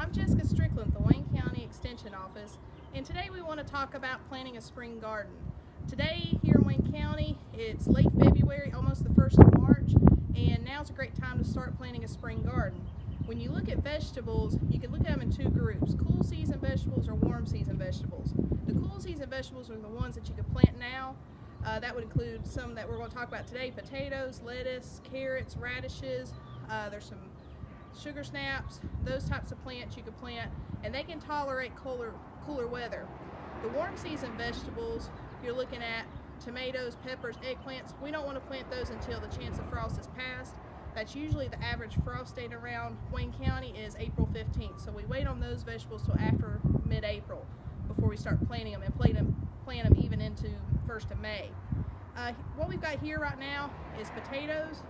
I'm Jessica Strickland, the Wayne County Extension Office, and today we want to talk about planting a spring garden. Today here in Wayne County, it's late February, almost the 1st of March, and now's a great time to start planting a spring garden. When you look at vegetables, you can look at them in two groups, cool season vegetables or warm season vegetables. The cool season vegetables are the ones that you can plant now. That would include some that we're going to talk about today: potatoes, lettuce, carrots, radishes. There's some sugar snaps, those types of plants you can plant, and they can tolerate cooler weather. The warm season vegetables, you're looking at tomatoes, peppers, eggplants. We don't want to plant those until the chance of frost is past. That's usually the average frost date around Wayne County is April 15th. So we wait on those vegetables till after mid-April before we start planting them, and plant them even into 1st of May. What we've got here right now is potatoes.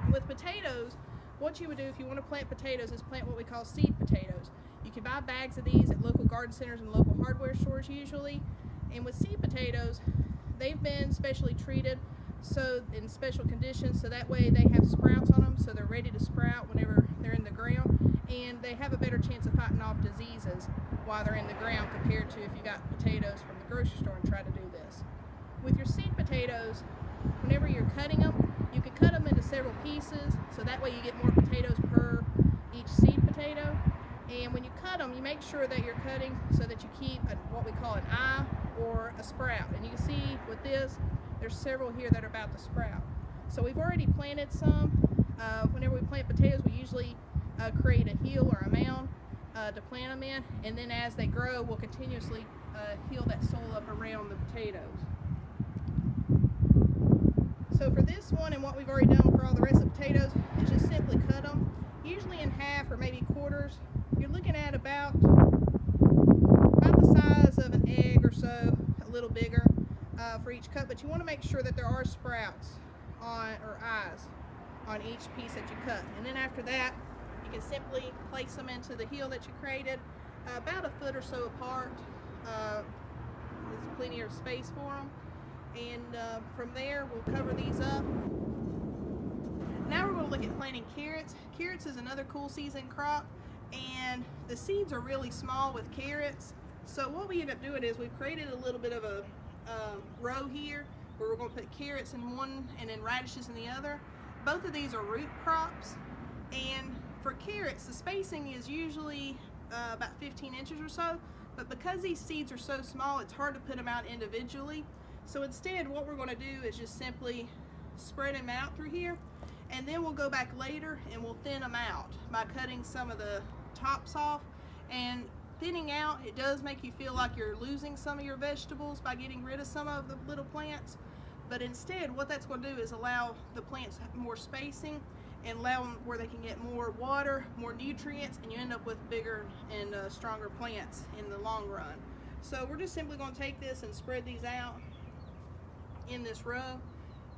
With potatoes, what you would do if you want to plant potatoes is plant what we call seed potatoes. You can buy bags of these at local garden centers and local hardware stores usually. And with seed potatoes, they've been specially treated so in special conditions, so that way they have sprouts on them, so they're ready to sprout whenever they're in the ground, and they have a better chance of fighting off diseases while they're in the ground compared to if you got potatoes from the grocery store and try to do this. With your seed potatoes, whenever you're cutting them, you can cut them into several pieces, so that way you get more potatoes per each seed potato. And when you cut them, you make sure that you're cutting so that you keep what we call an eye or a sprout. And you can see with this, there's several here that are about to sprout. So we've already planted some. Whenever we plant potatoes, we usually create a hill or a mound to plant them in, and then as they grow, we'll continuously heal that soil up around the potatoes. So for this one and what we've already done for all the rest of the potatoes is just simply cut them, usually in half or maybe quarters. You're looking at about the size of an egg or so, a little bigger for each cut, but you want to make sure that there are sprouts or eyes on each piece that you cut. And then after that, you can simply place them into the hill that you created about a foot or so apart. There's plenty of space for them. And from there, we'll cover these up. Now we're going to look at planting carrots. Carrots is another cool season crop, and the seeds are really small with carrots. So what we end up doing is we've created a little bit of a row here where we're going to put carrots in one and then radishes in the other. Both of these are root crops, and for carrots, the spacing is usually about 15 inches or so, but because these seeds are so small, it's hard to put them out individually. So instead, what we're going to do is just simply spread them out through here, and then we'll go back later and we'll thin them out by cutting some of the tops off. And thinning out, it does make you feel like you're losing some of your vegetables by getting rid of some of the little plants, but instead what that's going to do is allow the plants more spacing and allow them where they can get more water, more nutrients, and you end up with bigger and stronger plants in the long run. So we're just simply going to take this and spread these out in this row,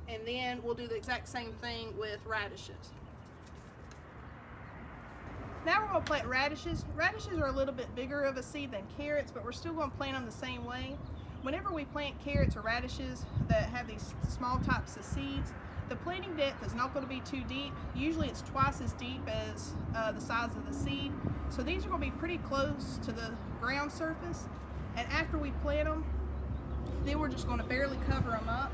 and then we'll do the exact same thing with radishes. Now we're going to plant radishes. Radishes are a little bit bigger of a seed than carrots, but we're still going to plant them the same way. Whenever we plant carrots or radishes that have these small types of seeds, the planting depth is not going to be too deep. Usually it's twice as deep as the size of the seed. So these are going to be pretty close to the ground surface. And after we plant them, then we're just going to barely cover them up.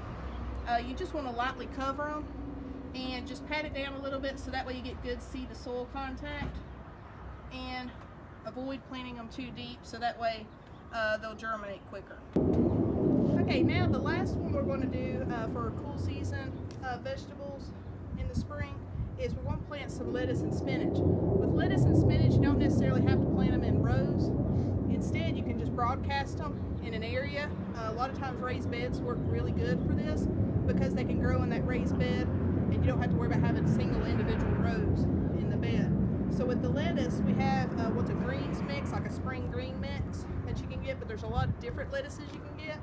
You just want to lightly cover them and just pat it down a little bit so that way you get good seed to soil contact, and avoid planting them too deep so that way they'll germinate quicker. Okay, now the last one we're going to do for cool season vegetables in the spring is we're going to plant some lettuce and spinach. With lettuce and spinach, you don't necessarily have to plant them in rows. Instead, you can just broadcast them in an area. A lot of times raised beds work really good for this because they can grow in that raised bed and you don't have to worry about having single individual rows in the bed. So with the lettuce, we have what's a greens mix, like a spring green mix that you can get, but there's a lot of different lettuces you can get.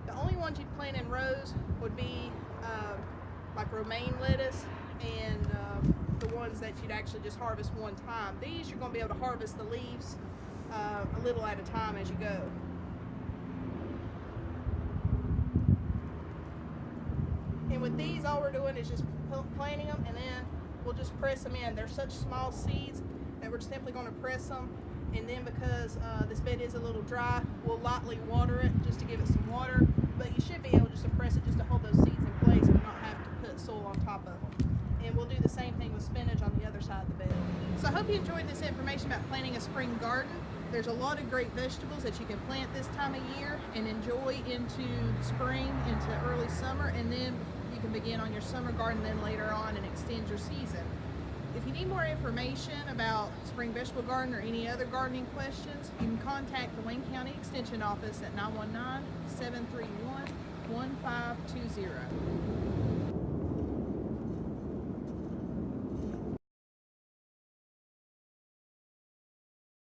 The only ones you'd plant in rows would be like romaine lettuce and the ones that you'd actually just harvest one time. These you're going to be able to harvest the leaves a little at a time as you go. And with these, all we're doing is just planting them, and then we'll just press them in. They're such small seeds that we're simply going to press them, and then because this bed is a little dry, we'll lightly water it just to give it some water, but you should be able just to press it just to hold those seeds in place but not have to put soil on top of them. And we'll do the same thing with spinach on the other side of the bed. So I hope you enjoyed this information about planting a spring garden. There's a lot of great vegetables that you can plant this time of year and enjoy into spring, into early summer, and then you can begin on your summer garden then later on and extend your season. If you need more information about spring vegetable garden or any other gardening questions, you can contact the Wayne County Extension Office at 919-731-1520.